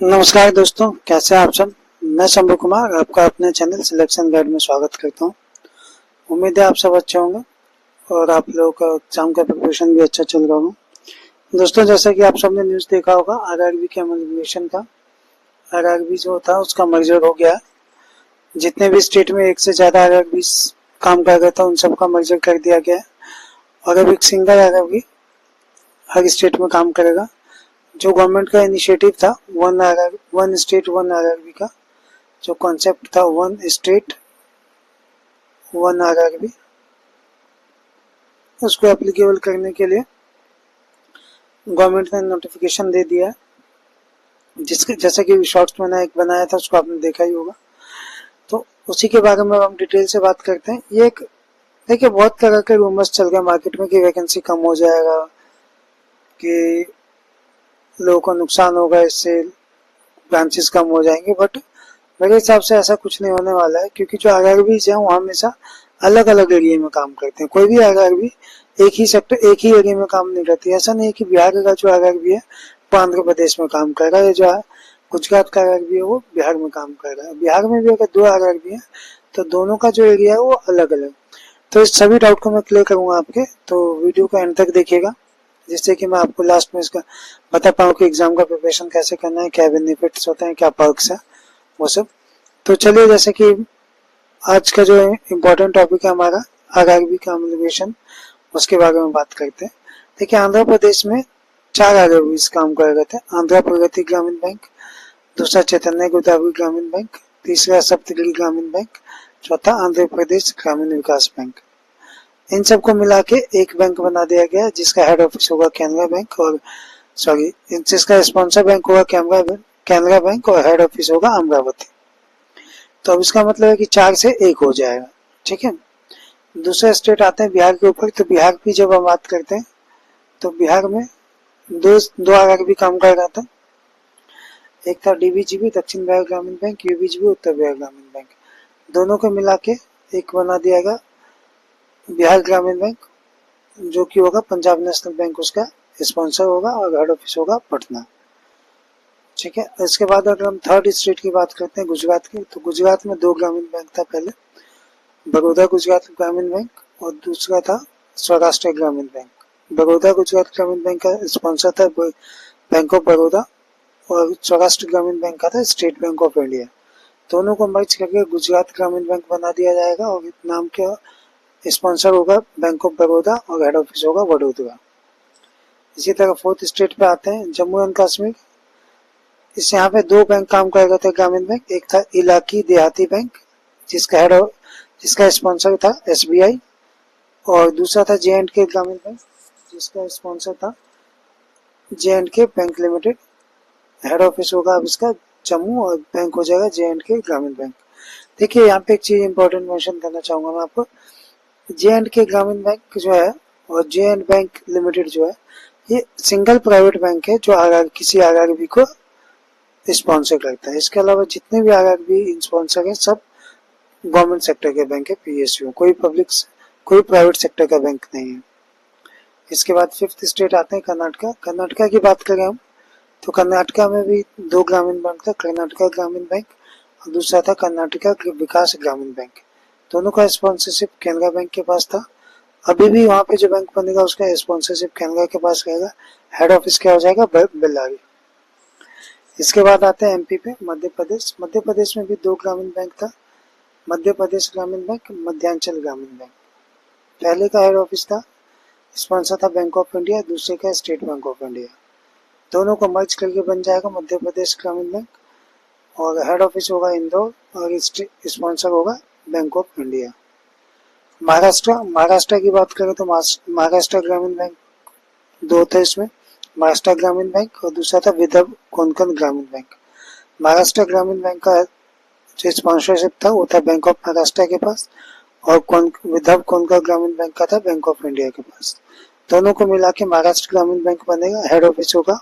नमस्कार दोस्तों, कैसे हैं आप सब। मैं शंभू कुमार आपका अपने चैनल सिलेक्शन गाइड में स्वागत करता हूं। उम्मीद है आप सब अच्छे होंगे और आप लोगों का एग्जाम का प्रिपरेशन भी अच्छा चल रहा होगा। दोस्तों, जैसा कि आप सबने न्यूज़ देखा होगा, आरआरबी के एमएलबीएशन का आरआरबी जो था उसका मर्जर हो गया। जितने भी स्टेट में एक से ज़्यादा आरआरबी काम कर रहा था उन सबका मर्जर कर दिया गया है और अब एक सिंगल आरआरबी हर स्टेट में काम करेगा। जो गवर्नमेंट का इनिशिएटिव था वन स्टेट वन आरआरबी का, जो कॉन्सेप्ट था वन स्टेट वन आरआरबी, उसको एप्लीकेबल करने के लिए गवर्नमेंट ने नोटिफिकेशन दे दिया है, जिसके जैसा कि शॉर्ट्स मैंने एक बनाया था उसको आपने देखा ही होगा। तो उसी के बारे में हम डिटेल से बात करते हैं। ये एक देखिए, बहुत तरह के रूमर्स चल गए मार्केट में कि वैकेंसी कम हो जाएगा, कि लोगों को नुकसान होगा, इससे ब्रांचेस कम हो जाएंगे, बट मेरे हिसाब से ऐसा कुछ नहीं होने वाला है, क्योंकि जो आरआरबीज हैं वो हमेशा अलग अलग एरिया में काम करते हैं। कोई भी आरआरबी एक ही सेक्टर एक ही एरिया में काम नहीं करती। ऐसा नहीं है कि बिहार का जो आरआरबी है वो आंध्र प्रदेश में काम कर रहा है, जो है गुजरात का आरआरबी है वो बिहार में काम कर रहा है। बिहार में भी अगर दो आरआरबी है तो दोनों का जो एरिया है वो अलग अलग। तो इस सभी डाउट को मैं क्लियर करूंगा आपके, तो वीडियो को एंड तक देखिएगा, जिससे कि मैं आपको लास्ट में इसका बता पाऊँ कि एग्जाम का प्रिपरेशन कैसे करना है, क्या बेनिफिट्स होते हैं, क्या पर्क्स है, वो सब। तो चलिए, जैसे कि आज का जो इम्पोर्टेंट टॉपिक है हमारा आरआरबी का एम्प्लीमेंटेशन, उसके बारे में बात करते हैं। देखिए, आंध्र प्रदेश में 4 आरआरबी काम कर रहे थे। आंध्र प्रगति ग्रामीण बैंक, दूसरा चैतन्य गोदावरी ग्रामीण बैंक, तीसरा सप्तगिरी ग्रामीण बैंक, चौथा आंध्र प्रदेश ग्रामीण विकास बैंक। इन सबको मिला के एक बैंक बना दिया गया, जिसका हेड ऑफिस होगा कैनरा बैंक, और जिसका स्पॉन्सर बैंक होगा कैनरा बैंक और हेड ऑफिस होगा अमरावती। तो अब इसका मतलब है कि 4 से 1 हो जाएगा, ठीक है। दूसरे स्टेट आते हैं बिहार के ऊपर। तो बिहार की जब हम बात करते हैं तो बिहार में दो आरआरबी काम कर रहा था। एक था डीबीजीबी दक्षिण बिहार ग्रामीण बैंक, यूबीजीबी उत्तर बिहार ग्रामीण बैंक। दोनों को मिला के एक बना दिया गया बिहार ग्रामीण बैंक, जो कि होगा पंजाब नेशनल बैंक, उसका स्पॉन्सर होगा और हेड ऑफिस होगा पटना, ठीक है। इसके बाद अगर हम थर्ड स्टेट की बात करते हैं गुजरात की, तो गुजरात में 2 ग्रामीण बैंक था पहले, बड़ौदा गुजरात ग्रामीण बैंक और दूसरा था सौराष्ट्र ग्रामीण बैंक। बड़ौदा गुजरात ग्रामीण बैंक का स्पॉन्सर था बैंक ऑफ बड़ौदा और सौराष्ट्र ग्रामीण बैंक का था स्टेट बैंक ऑफ इंडिया। दोनों को मर्ज करके गुजरात ग्रामीण बैंक बना दिया जाएगा और नाम के स्पॉन्सर होगा बैंक ऑफ बड़ौदा और हेड ऑफिस होगा वडोदरा। इसी तरह फोर्थ स्टेट पे आते हैं जम्मू एंड कश्मीर। इस यहाँ पे 2 बैंक काम कर रहे थे ग्रामीण बैंक। एक था इलाकी देहाती बैंक, जिसका स्पॉन्सर था एसबीआई, और दूसरा था जे.एंड.के ग्रामीण बैंक, जिसका स्पॉन्सर था J&K bank limited. Head office होगा अब इसका जम्मू और बैंक हो जाएगा जे.एंड.के ग्रामीण बैंक। देखिए, यहाँ पे एक चीज इंपॉर्टेंट मेंशन करना चाहूंगा मैं आपको। जे.एंड.के ग्रामीण बैंक जो है और जे.एंड बैंक लिमिटेड जो है, ये सिंगल प्राइवेट बैंक है जो किसी आरआरबी को स्पॉन्सर करता है। इसके अलावा जितने भी आरआरबी स्पॉन्सर हैं सब गवर्नमेंट सेक्टर के बैंक है, पीएसयू। कोई प्राइवेट सेक्टर का बैंक नहीं है। इसके बाद फिफ्थ स्टेट आते हैं कर्नाटका। कर्नाटका की बात करें हम तो कर्नाटका में भी 2 ग्रामीण बैंक था, कर्नाटका ग्रामीण बैंक और दूसरा था कर्नाटका विकास ग्रामीण बैंक। दोनों का स्पॉन्सरशिप केनरा बैंक के पास था। अभी भी वहाँ पे जो बैंक बनेगा उसका स्पॉन्सरशिप केनरा के पास रहेगा। हेड ऑफिस क्या हो जाएगा, बेल्लारी। इसके बाद आते हैं एमपी पे, मध्य प्रदेश। मध्य प्रदेश में भी 2 ग्रामीण बैंक था, मध्य प्रदेश ग्रामीण बैंक, मध्यांचल ग्रामीण बैंक। पहले का हेड ऑफिस था, स्पॉन्सर था बैंक ऑफ इंडिया, दूसरे का स्टेट बैंक ऑफ इंडिया। दोनों को मर्ज करके बन जाएगा मध्य प्रदेश ग्रामीण बैंक और हेड ऑफिस होगा इंदौर और स्पॉन्सर होगा बैंक ऑफ इंडिया। महाराष्ट्र की बात करें तो महाराष्ट्र ग्रामीण बैंक 2 थे इसमें, महाराष्ट्र ग्रामीण बैंक और दूसरा था विदर्भ कोंकण ग्रामीण बैंक। महाराष्ट्र ग्रामीण बैंक का जो स्पॉन्सरशिप था वो था बैंक ऑफ महाराष्ट्र के पास और विदर्भ कोंकण ग्रामीण बैंक का था बैंक ऑफ इंडिया के पास। दोनों को मिला के महाराष्ट्र ग्रामीण बैंक बनेगा। हेड ऑफिस होगा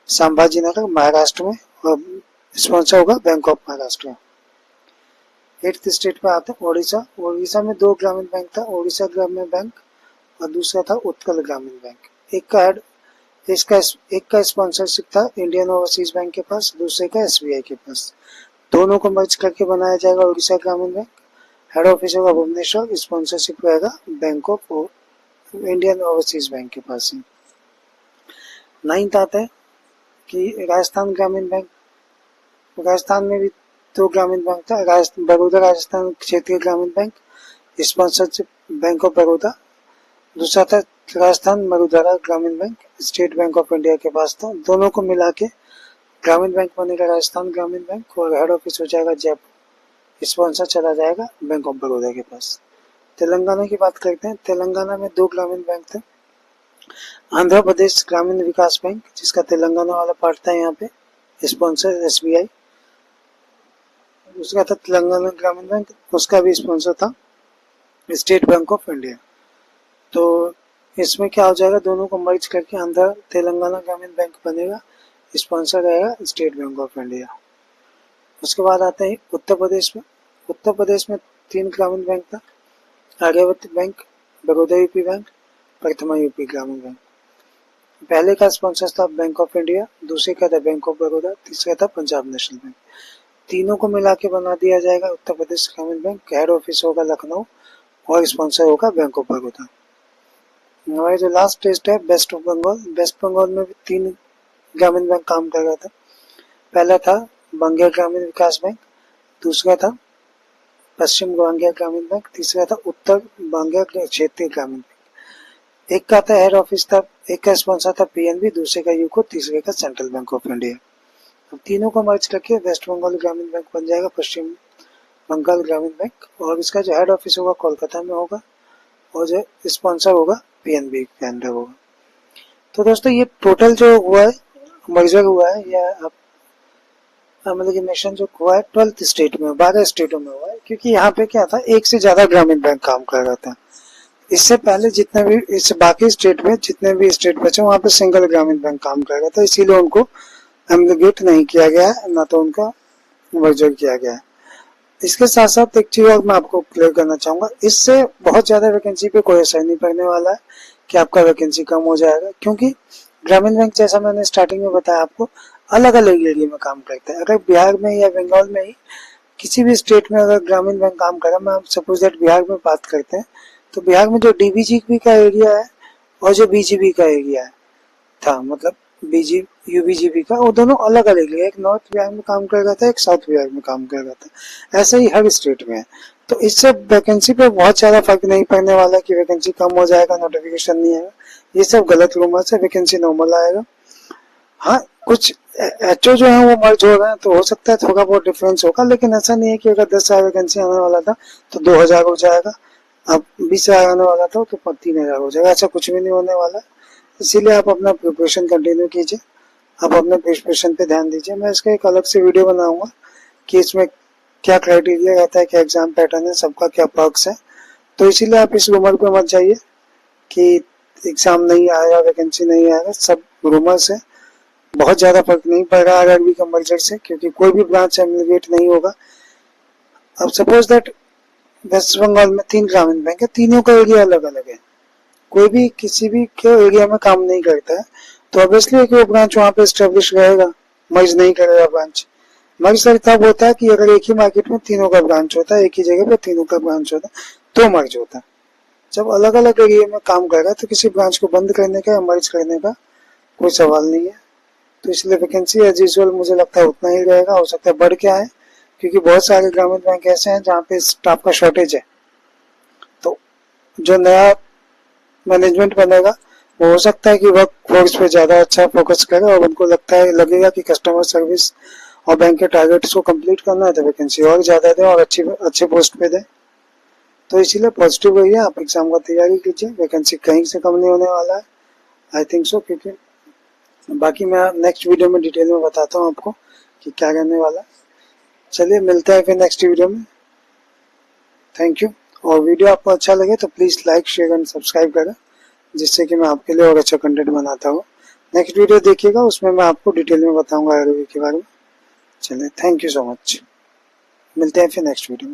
संभाजीनगर महाराष्ट्र में और स्पॉन्सर होगा bank of Maharashtra. 8th state पे आते हैं ओडिशा। ओडिशा में 2 ग्रामीण बैंक था, ओडिशा ग्रामीण बैंक और दूसरा था उत्कल ग्रामीण बैंक। एक का स्पॉन्सरशिप था इंडियन ओवरसीज बैंक के पास, दूसरे का एसबीआई के पास। दोनों को मर्ज करके बनाया जाएगा उड़ीसा ग्रामीण बैंक। हेड ऑफिस होगा भुवनेश्वर, स्पॉन्सरशिप रहेगा bank of Indian overseas bank के पास ही। 9th आता है कि राजस्थान ग्रामीण बैंक। राजस्थान में भी 2 ग्रामीण बैंक था, बड़ौदा राजस्थान क्षेत्रीय ग्रामीण bank, sponsorship bank of Baroda. दूसरा था राजस्थान मरुधरा ग्रामीण bank, state bank of India के पास था। दोनों को मिला के ग्रामीण बैंक बनेगा राजस्थान ग्रामीण बैंक और हेड ऑफिस हो जाएगा जयपुर। स्पॉन्सर चला जाएगा बैंक ऑफ बड़ौदा के पास। तेलंगाना की बात करते हैं। तेलंगाना में 2 ग्रामीण बैंक थे। आंध्र प्रदेश ग्रामीण विकास बैंक, जिसका तेलंगाना वाला पार्ट था यहाँ पे, स्पॉन्सर एसबीआई। दूसरा था तेलंगाना ग्रामीण बैंक, उसका भी स्पॉन्सर था स्टेट बैंक ऑफ इंडिया। तो इसमें क्या हो जाएगा, दोनों को मर्ज करके आंध्र तेलंगाना ग्रामीण बैंक बनेगा, स्पॉन्सर रहेगा स्टेट बैंक ऑफ इंडिया। उसके बाद आते हैं उत्तर प्रदेश में। उत्तर प्रदेश में 3 ग्रामीण बैंक था, Aryavart bank, Baroda UP bank, Prathama UP Gramin bank. पहले का स्पॉन्सर था बैंक ऑफ इंडिया, दूसरे का था बैंक ऑफ बड़ौदा, तीसरा था पंजाब नेशनल बैंक। तीनों को मिला के बना दिया जाएगा उत्तर प्रदेश ग्रामीण बैंक। हेड ऑफिस होगा लखनऊ और स्पॉन्सर होगा बैंक ऑफ बड़ौदा। हमारे जो लास्ट टेस्ट है वेस्ट बंगाल। वेस्ट बंगाल में भी 3 ग्रामीण बैंक काम कर रहा था। पहला था बांगेर ग्रामीण विकास बैंक, दूसरा था पश्चिम बांगेर ग्रामीण बैंक, तीसरा था उत्तर बांगेर क्षेत्रीय ग्रामीण बैंक। एक का था हेड ऑफिस था, एक का स्पॉन्सर था पीएनबी, दूसरे का यूको, तीसरे का सेंट्रल बैंक ऑफ इंडिया। अब तीनों को मर्ज करके वेस्ट बंगाल ग्रामीण बैंक बन जाएगा पश्चिम बंगाल ग्रामीण बैंक। और इसका जो हेड ऑफिस होगा कोलकाता में होगा और जो स्पॉन्सर होगा पीएनबी के अंडर होगा। तो दोस्तों ये टोटल जो हुआ है, मर्जर हुआ है, या मतलब कि नेशन जो हुआ है 12 स्टेट में, 12 स्टेटों में हुआ है। क्योंकि यहाँ पे क्या था, एक से ज्यादा ग्रामीण बैंक काम कर रहा था। इससे पहले जितने भी इस बाकी स्टेट में जितने भी स्टेट बचे वहाँ पे सिंगल ग्रामीण बैंक काम कर रहा था, इसीलिए उनको एमलगेट नहीं किया गया है, ना तो उनका मर्जर किया गया है। इसके साथ साथ एक चीज और मैं आपको क्लियर करना चाहूंगा, इससे बहुत ज्यादा वैकेंसी पे कोई असर नहीं पड़ने वाला है कि आपका वैकेंसी कम हो जाएगा। क्योंकि ग्रामीण बैंक जैसा मैंने स्टार्टिंग में बताया आपको, अलग अलग एरिया में काम करता है। अगर बिहार में या बंगाल में ही किसी भी स्टेट में अगर ग्रामीण बैंक काम कर रहा है, मैं सपोज दैट बिहार में बात करते हैं, तो बिहार में जो डीबीजीपी का एरिया है और जो बीजीबी का एरिया है था, मतलब यूबीजीबी का, वो दोनों अलग अलग है। एक नॉर्थ बिहार में काम कर रहा था, एक साउथ बिहार में काम कर रहा था। ऐसा ही हर स्टेट में है। तो इससे वैकेंसी पे बहुत ज्यादा फर्क नहीं पड़ने वाला कि वैकेंसी कम हो जाएगा, नोटिफिकेशन नहीं आएगा। ये सब गलत रूमर से, वैकेंसी नॉर्मल आएगा। हाँ, कुछ एचओ जो है वो मर्ज हो रहे हैं, तो हो सकता है थोड़ा बहुत डिफरेंस होगा, लेकिन ऐसा नहीं है कि अगर 10,000 वैकेंसी आने वाला था तो 2,000 हो जाएगा, अब 20,000 आने वाला था तो 3,000 हो जाएगा। ऐसा कुछ भी नहीं होने वाला। इसीलिए आप अपना प्रिपरेशन कंटिन्यू कीजिए, आप अपने प्रिपरेशन पे ध्यान दीजिए। मैं इसका एक अलग से वीडियो बनाऊंगा कि इसमें क्या क्राइटेरिया रहता है, क्या एग्जाम पैटर्न है, सबका क्या पर्क्स है। तो इसीलिए आप इस रूमर पे मत जाइए कि एग्जाम नहीं आएगा, वैकेंसी नहीं आएगा। सब रूमर्स है, बहुत ज्यादा फर्क नहीं पड़ रहा आरआरबी का मर्जर से, क्योंकि कोई भी ब्रांच एमलगेट नहीं होगा। अब सपोज दैट वेस्ट बंगाल में 3 ग्रामीण बैंक है, तीनों का एरिया अलग अलग है, कोई भी किसी भी के एरिया में काम नहीं करता है, तो ऑब्वियसली वो ब्रांच वहां पे एस्टेब्लिश रहेगा, मर्ज नहीं करेगा ब्रांच। मर्ज सर तब होता है कि अगर एक ही मार्केट में तीनों का ब्रांच होता है, एक ही जगह पे तीनों का ब्रांच होता है, तो मर्ज होता है। जब अलग अलग एरिया में काम कर रहा है तो किसी ब्रांच को बंद करने का या मर्ज करने का कोई सवाल नहीं है। तो इसलिए वैकेंसी एज यूजुअल मुझे लगता है उतना ही रहेगा, हो सकता है बढ़ के आए, क्योंकि बहुत सारे ग्रामीण बैंक ऐसे हैं जहाँ पे स्टाफ का शॉर्टेज है। तो जो नया मैनेजमेंट बनेगा वो हो सकता है कि वर्क फोर्स पे ज्यादा अच्छा फोकस करे, और उनको लगेगा कि कस्टमर सर्विस और बैंक के टारगेट्स को कंप्लीट करना है, तो वैकेंसी और ज्यादा दे और अच्छे पोस्ट पे दे। तो इसीलिए पॉजिटिव रहिए, आप एग्जाम का तैयारी कीजिए, वैकेंसी कहीं से कम नहीं होने वाला है, आई थिंक सो। क्योंकि बाकी मैं नेक्स्ट वीडियो में डिटेल में बताता हूँ आपको कि क्या करने वाला है। चलिए मिलते हैं फिर नेक्स्ट वीडियो में। Thank you. और वीडियो आपको अच्छा लगे तो please like, share and subscribe करें, जिससे कि मैं आपके लिए और अच्छा कंटेंट बनाता हूँ। नेक्स्ट वीडियो देखिएगा, उसमें मैं आपको डिटेल में बताऊंगा आरआरबी के बारे में। चलिए, थैंक यू सो मच। मिलते हैं फिर नेक्स्ट वीडियो में।